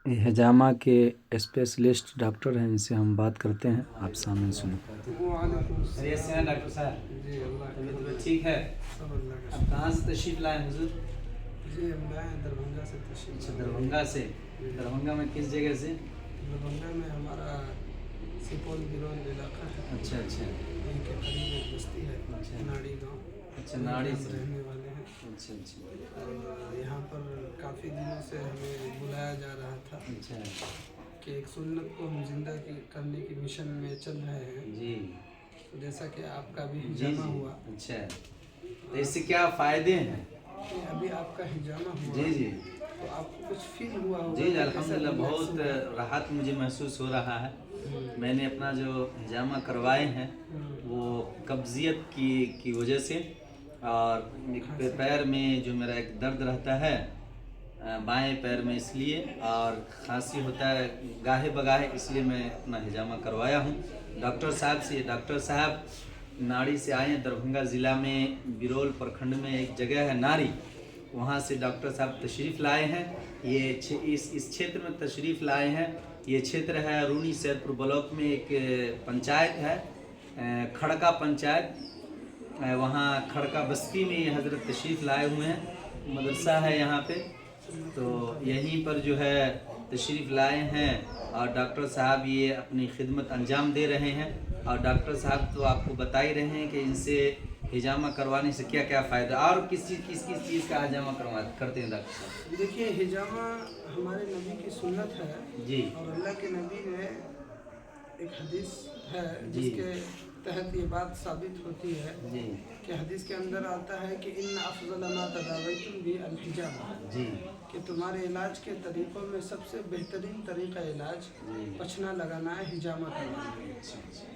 یہ حجامہ کے specialist doctor ہیں، ان سے ہم بات کرتے ہیں، آپ سامنے سنیں۔ وعلیکم السلام۔ خیریت سے ہیں ڈاکٹر صاحب؟ جی اللہ کا طبیعت ٹھیک ہے؟ سب اللہ کا اب کہاں سے تشریف لائے حضور؟ جی ہم لائے ہیں دربھنگا سے تشریف۔ اچھا دربھنگا سے۔ دربھنگا میں کس جگہ سے؟ دربھنگا میں ہمارا سپول گرون علاقہ ہے، اچھا اچھا وہیں کے قریب ایک بستی ہے اچھا ناڑی گاؤں۔ اچھا ناڑی ہم سے رہنے والے ہیں، اچھا اچھا اور یہاں پر کافی دنوں سے ہمیں بلایا جا رہا تھا اچھا کہ ایک سنت کو ہم زندہ کرنے کی مشن میں چل رہے ہیں، جی جیسا کہ آپ کا بھی جی حجامہ جی ہوا۔ اچھا، تو اس سے کیا فائدے ہیں؟ کہ ابھی آپ کا حجامہ ہوا جی جی تو آپ کو کچھ فیل ہوا ہوگا؟ جی کہ الحمدللہ کیسا بہت relax ہوا؟ راحت مجھے محسوس ہو رہا ہے۔ میں نے اپنا جو حجامہ کروائے ہیں وہ قبضیت کی وجہ سے، اور پیر میں جو میرا ایک درد رہتا ہے بائیں پیر میں، اس لیے، اور کھانسی ہوتا ہے گاہے بگاہے، اس لیے میں اپنا حجامہ کروایا ہوں ڈاکٹر صاحب سے۔ ڈاکٹر صاحب ناڑی سے آئے ہیں، دربھنگا ضلع میں بیرول پرکھنڈ میں ایک جگہ ہے ناری، وہاں سے ڈاکٹر صاحب تشریف لائے ہیں۔ یہ اس چھیتر میں تشریف لائے ہیں۔ یہ چھیتر ہے رونی سیدپور بلاک میں، ایک پنچایت ہے کھڑکا پنچایت، وہاں کھڑکا بستی میں یہ حضرت تشریف لائے ہوئے ہیں۔ مدرسہ ہے یہاں پہ، تو یہیں پر جو ہے تشریف لائے ہیں، اور ڈاکٹر صاحب یہ اپنی خدمت انجام دے رہے ہیں۔ اور ڈاکٹر صاحب تو آپ کو بتا ہی رہے ہیں کہ ان سے حجامہ کروانے سے کیا کیا فائدہ، اور کس چیز کا حجامہ کرتے ہیں ڈاکٹر صاحب؟ دیکھیے حجامہ ہمارے نبی کی سنت ہے، جی اور اللہ کے نبی نے ایک حدیث ہے جی جس کے تحت یہ بات ثابت ہوتی ہے جی کہ حدیث کے اندر آتا ہے کہ ان افضل ما تداویتم بھی الحجامہ، جی کہ تمہارے علاج کے طریقوں میں سب سے بہترین طریقہ علاج پچھنا لگانا ہے، حجامہ کرنا ہے۔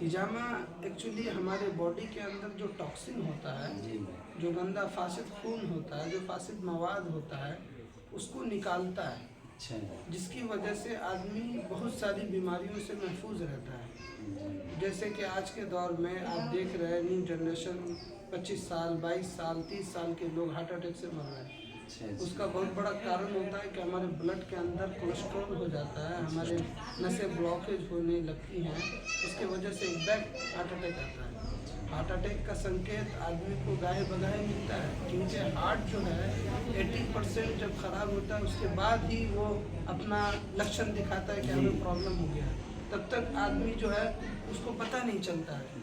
حجامہ ایکچولی ہمارے باڈی کے اندر جو ٹاکسن ہوتا ہے، جو گندا فاسد خون ہوتا ہے، جو فاسد مواد ہوتا ہے، اس کو نکالتا ہے، اچھا جس کی وجہ سے آدمی بہت ساری بیماریوں سے محفوظ رہتا ہے۔ جیسے کہ آج کے دور میں آپ دیکھ رہے ہیں نیو جنریشن 25 سال 22 سال 30 سال کے لوگ ہارٹ اٹیک سے مر رہے ہیں۔ اس کا بہت بڑا کارن ہوتا ہے کہ ہمارے بلڈ کے اندر کولیسٹرول ہو جاتا ہے، ہمارے نسیں بلاکیج ہونے لگتی ہیں، اس کی وجہ سے ایک بیک ہارٹ اٹیک آتا ہے۔ ہارٹ اٹیک کا سنکیت آدمی کو گاہے بگاہے ملتا ہے، کیونکہ ہارٹ جو ہے 80% جب خراب ہوتا ہے اس کے بعد ہی وہ اپنا لکشن دکھاتا ہے کہ ہمیں پرابلم ہو گیا ہے، تب تک آدمی جو ہے اس کو پتہ نہیں چلتا ہے۔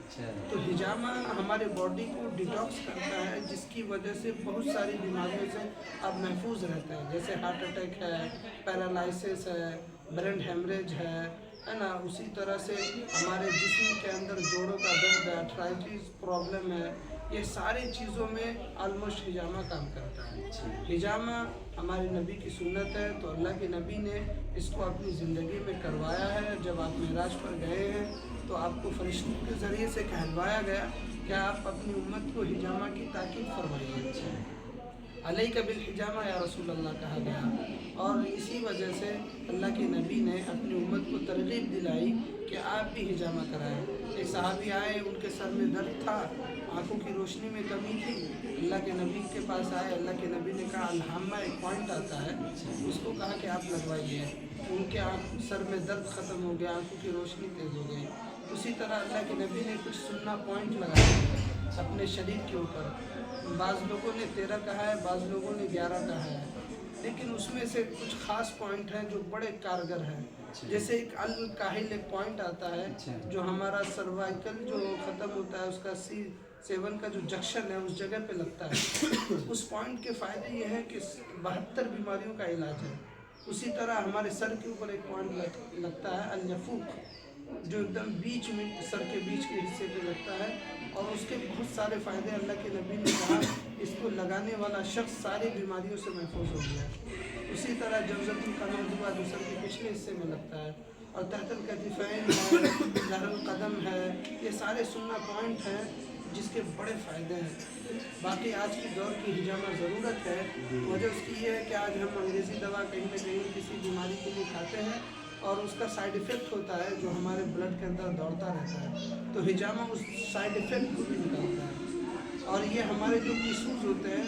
تو حجامہ ہمارے باڈی کو ڈیٹاکس کرتا ہے، جس کی وجہ سے بہت ساری بیماریوں سے آپ محفوظ رہتے ہیں، جیسے ہارٹ اٹیک ہے، پیرالائسس ہے، برین ہیمریج ہے نا۔ اسی طرح سے ہمارے جسم کے اندر جوڑوں کا درد ہے، آرتھرائٹس پرابلم ہے، یہ ساری چیزوں میں آلموسٹ حجامہ کام کرتا ہے۔ حجامہ ہمارے نبی کی سنت ہے، تو اللہ کے نبی نے اس کو اپنی زندگی میں کروایا ہے۔ جب آپ معراج پر گئے ہیں تو آپ کو فرشتوں کے ذریعے سے کہلوایا گیا کہ آپ اپنی امت کو حجامہ کی تاکید فرمائیے۔ علیک بالحجامہ یا رسول اللہ کہا گیا، اور اسی وجہ سے اللہ کے نبی نے اپنی امت کو ترغیب دلائی کہ آپ بھی حجامہ کرائیں۔ ایک صحابی آئے، ان کے سر میں درد تھا، آنکھوں کی روشنی میں کمی تھی، اللہ کے نبی کے پاس آئے، اللہ کے نبی نے کہا الحامہ ایک پوائنٹ آتا ہے، اس کو کہا کہ آپ لگوائیے۔ ان کے سر میں درد ختم ہو گیا، آنکھوں کی روشنی تیز ہو گئی۔ اسی طرح اللہ کے نبی نے کچھ سننا پوائنٹ لگائے اپنے شریر کے اوپر، بعض لوگوں نے 13 کہا ہے، بعض لوگوں نے 11 کہا ہے، لیکن اس میں سے کچھ خاص پوائنٹ ہیں جو بڑے کارگر ہیں۔ جیسے ایک الکاہل ایک پوائنٹ آتا ہے جو ہمارا سروائکل جو ختم ہوتا ہے، اس کا C7 کا جو جنکشن ہے اس جگہ پہ لگتا ہے۔ اس پوائنٹ کے فائدے یہ ہیں کہ 72 بیماریوں کا علاج ہے۔ اسی طرح ہمارے سر کے اوپر ایک پوائنٹ لگتا ہے الیفوق، جو ایک دم بیچ میں سر کے بیچ کے حصے پہ لگتا ہے، اور اس کے بہت سارے فائدے اللہ کے نبی نے کہا اس کو لگانے والا شخص ساری بیماریوں سے محفوظ ہو گیا ہے۔ اسی طرح جوزت القمر دعا جو سر کے پچھلے حصے میں لگتا ہے، اور تحت الکتفین ہے، ظہر القدم ہے، یہ سارے سننا پوائنٹ ہیں جس کے بڑے فائدے ہیں۔ باقی آج کی دور کی حجامہ ضرورت ہے، وجہ اس کی یہ ہے کہ آج ہم انگریزی دوا کہیں نہ کہیں کسی بیماری کے لیے کھاتے ہیں، اور اس کا سائیڈ ایفیکٹ ہوتا ہے جو ہمارے بلڈ کے اندر دوڑتا رہتا ہے، تو حجامہ اس سائیڈ ایفیکٹ کو بھی نکالتا ہے۔ اور یہ ہمارے جو ٹیشوز ہوتے ہیں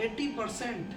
80%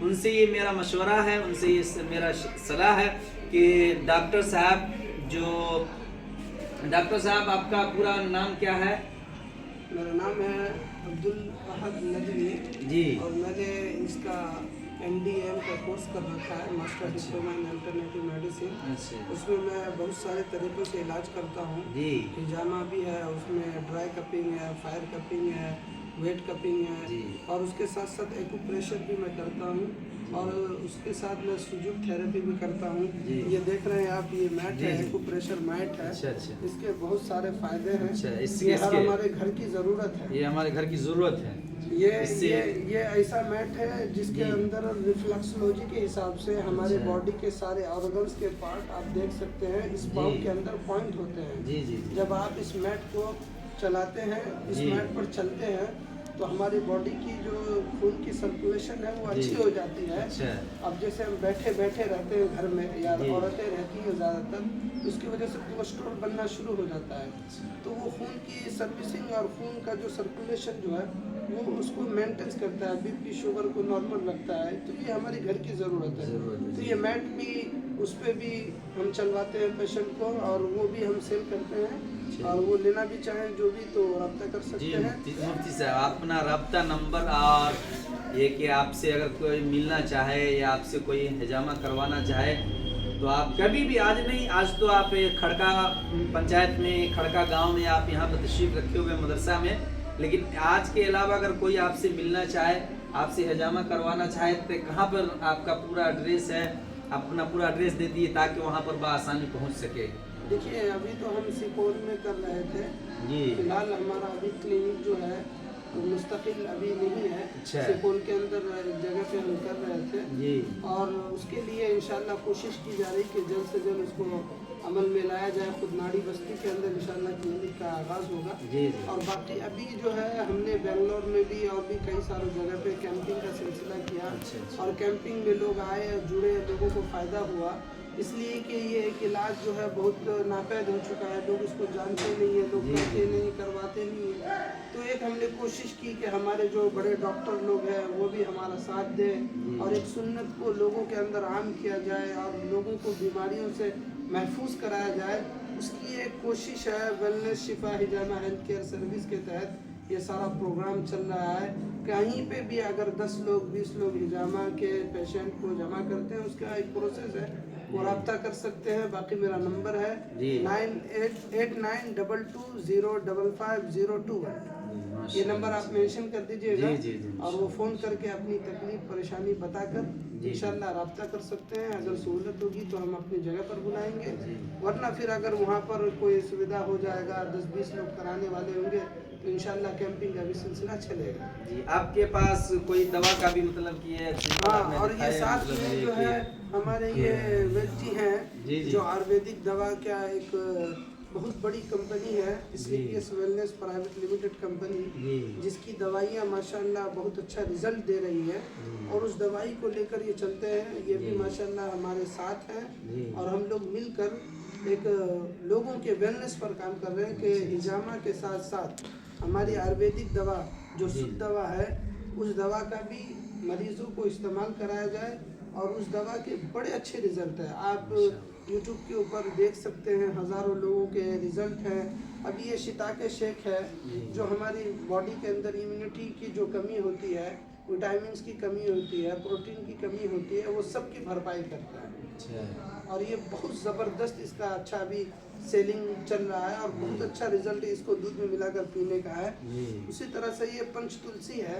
ان سے یہ میرا مشورہ ہے، ان سے یہ میرا صلاح ہے کہ ڈاکٹر صاحب آپ کا پورا نام کیا ہے؟ میرا نام ہے عبدالاحد ندوی جی، اور میں نے اس کا MD/M کا کورس کر رکھا ہے، master diploma in alternative medicine. اچھا اس میں بہت سارے طریقوں سے علاج کرتا ہوں۔ جی ہجامہ بھی ہے، اس میں ڈرائی کپنگ ہے، فائر کپنگ ہے، ویٹ کپنگ ہے، جی اور اس کے ساتھ ساتھ ایکوپریشر بھی میں کرتا ہوں، اور اس کے ساتھ میں سوجوک تھراپی بھی کرتا ہوں۔ جی یہ دیکھ رہے ہیں آپ، یہ میٹ جی ہے، جی۔ ایکوپریشر میٹ ہے۔ اچھا اچھا اس کے بہت سارے فائدے ہیں، اچھا، یہ ہمارے گھر کی ضرورت ہے۔ یہ ہمارے گھر کی ضرورت ہے۔ یہ ایسا میٹ ہے جس کے اندر ریفلیکسولوجی کے حساب سے ہمارے باڈی کے سارے آرگنز کے پارٹ آپ دیکھ سکتے ہیں، اس پاؤں کے اندر پوائنٹ ہوتے ہیں۔ جی جی جب آپ اس میٹ کو چلاتے ہیں، اس میٹ پر چلتے ہیں، تو ہماری باڈی کی جو خون کی سرکولیشن ہے وہ اچھی ہو جاتی ہے۔ اچھا اب جیسے ہم بیٹھے رہتے ہیں گھر میں، یا عورتیں رہتی ہیں زیادہ تر، اس کی وجہ سے کولیسٹرول بننا شروع ہو جاتا ہے، تو وہ خون کی سروسنگ اور خون کا جو سرکولیشن جو ہے وہ اس کو مینٹینس کرتا ہے، BP شوگر کو نارمل رکھتا ہے۔ تو یہ ہماری گھر کی ضرورت ہے۔ تو یہ میٹ بھی، اس پہ بھی ہم چلواتے ہیں پیشنٹ کو، اور وہ بھی ہم سیل کرتے ہیں، اور وہ لینا بھی چاہیں جو بھی تو رابطہ کر سکتے جی ہیں۔ مفتی صاحب، اپنا رابطہ نمبر اور یہ کہ آپ سے اگر کوئی ملنا چاہے یا آپ سے کوئی حجامہ کروانا چاہے تو آپ کبھی بھی، آج نہیں، آج تو آپ کھڑکا پنچایت میں، کھڑکا گاؤں میں آپ یہاں پر تشریف رکھے ہوئے مدرسہ میں، لیکن آج کے علاوہ اگر کوئی آپ سے ملنا چاہے، آپ سے حجامہ کروانا چاہے تو کہاں پر آپ کا پورا ایڈریس ہے؟ اپنا پورا ایڈریس دے دیے تاکہ وہاں پر بآسانی پہنچ سکے۔ دیکھیے، ابھی تو ہم سپول میں کر رہے تھے، جی فی الحال ہمارا ابھی کلینک جو ہے وہ مستقل ابھی نہیں ہے۔ اچھا۔ سپول کے اندر ایک جگہ پہ ہم کر رہے تھے، جی اور اس کے لیے انشاءاللہ کوشش کی جا رہی کہ جلد سے جلد اس کو عمل میں لایا جائے۔ خود ناڑی بستی کے اندر انشاءاللہ کلینک کا آغاز ہوگا۔ جی اور باقی ابھی جو ہے ہم نے بنگلور میں بھی اور بھی کئی سارے جگہ پہ کیمپنگ کا سلسلہ کیا، اور کیمپنگ میں لوگ آئے، جڑے، لوگوں کو فائدہ ہوا، اس لیے کہ یہ ایک علاج جو ہے بہت ناپید ہو چکا ہے، لوگ اس کو جانتے نہیں ہیں، لوگ کرتے نہیں، کرواتے نہیں ہیں۔ تو ایک ہم نے کوشش کی کہ ہمارے جو بڑے ڈاکٹر لوگ ہیں وہ بھی ہمارا ساتھ دیں، اور ایک سنت کو لوگوں کے اندر عام کیا جائے، اور لوگوں کو بیماریوں سے محفوظ کرایا جائے۔ اس کی ایک کوشش ہے، ویلنس شفا ہجامہ ہیلتھ کیئر سروس کے تحت یہ سارا پروگرام چل رہا ہے۔ کہیں پہ بھی اگر 10 لوگ 20 لوگ ہجامہ کے پیشنٹ کو جمع کرتے ہیں، اس کا ایک پروسیس ہے، وہ رابطہ کر سکتے ہیں۔ باقی میرا نمبر ہے 988922055021۔ یہ نمبر آپ مینشن کر دیجئے گا، اور وہ فون کر کے اپنی تکلیف پریشانی بتا کر انشاءاللہ رابطہ کر سکتے ہیں۔ اگر سہولت ہوگی تو ہم اپنی جگہ پر بلائیں گے، ورنہ پھر اگر وہاں پر کوئی سویدھا ہو جائے گا، 10-20 لوگ کرانے والے ہوں گے تو انشاءاللہ کیمپنگ کا بھی سلسلہ چلے گا۔ جی، آپ کے پاس کوئی دوا کا بھی مطلب کی ہے؟ ہاں، اور یہ ساتھ میں جو ہے ہمارے یہ وید جی ہیں، جو آیورویدک دوا کا ایک بہت بڑی کمپنی ہے، سلیپیس ویلنس پرائیویٹ لمیٹڈ کمپنی، جس کی دوائیاں ماشاءاللہ بہت اچھا رزلٹ دے رہی ہے، اور اس دوائی کو لے کر یہ چلتے ہیں۔ یہ بھی ماشاءاللہ ہمارے ساتھ ہیں، اور ہم لوگ مل کر ایک لوگوں کے ویلنس پر کام کر رہے ہیں کہ ہجامہ کے ساتھ ساتھ ہماری آیورویدک دوا جو شدھ دوا ہے، اس دوا کا بھی مریضوں کو استعمال کرایا جائے، اور اس دوا کے بڑے اچھے رزلٹ ہیں۔ آپ یوٹیوب کے اوپر دیکھ سکتے ہیں، ہزاروں لوگوں کے رزلٹ ہیں۔ اب یہ شیتاکے شیک ہے، جو ہماری باڈی کے اندر امیونٹی کی جو کمی ہوتی ہے، وٹامنس کی کمی ہوتی ہے، پروٹین کی کمی ہوتی ہے، وہ سب کی بھرپائی کرتا ہے، اور یہ بہت زبردست اس کا اچھا ابھی سیلنگ چل رہا ہے، اور بہت اچھا رزلٹ اس کو دودھ میں ملا کر پینے کا ہے۔ اسی طرح سے یہ پنچ تلسی ہے،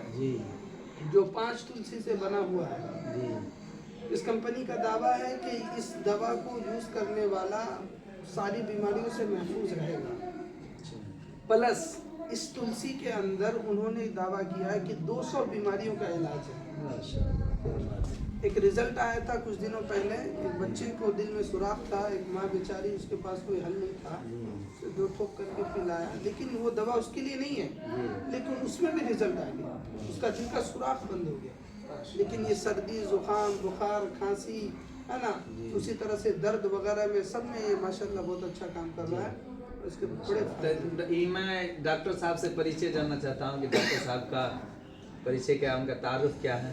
جو 5 تلسی سے بنا ہوا ہے۔ اس کمپنی کا دعویٰ ہے کہ اس دوا کو یوز کرنے والا ساری بیماریوں سے محفوظ رہے گا، پلس اس تلسی کے اندر انہوں نے دعویٰ کیا ہے کہ 200 بیماریوں کا علاج ہے۔ ایک رزلٹ آیا تھا کچھ دنوں پہلے، ایک بچے کو دل میں سوراخ تھا، ایک ماں بیچاری، اس کے پاس کوئی حل نہیں تھا، اسے 2 ٹھوک کر کے پلایا، لیکن وہ دوا اس کے لیے نہیں ہے، لیکن اس میں بھی رزلٹ آ گیا، اس کا دل کا سوراخ بند ہو گیا۔ لیکن یہ سردی، زکام، بخار، کھانسی ہے نا، اسی طرح سے درد وغیرہ میں سب میں یہ ماشاءاللہ بہت اچھا کام کر رہا ہے۔ اس کے بڑے میں ڈاکٹر صاحب سے پریچے جاننا چاہتا ہوں کہ ڈاکٹر صاحب کا پریچے کیا، ان کا تعارف کیا ہے؟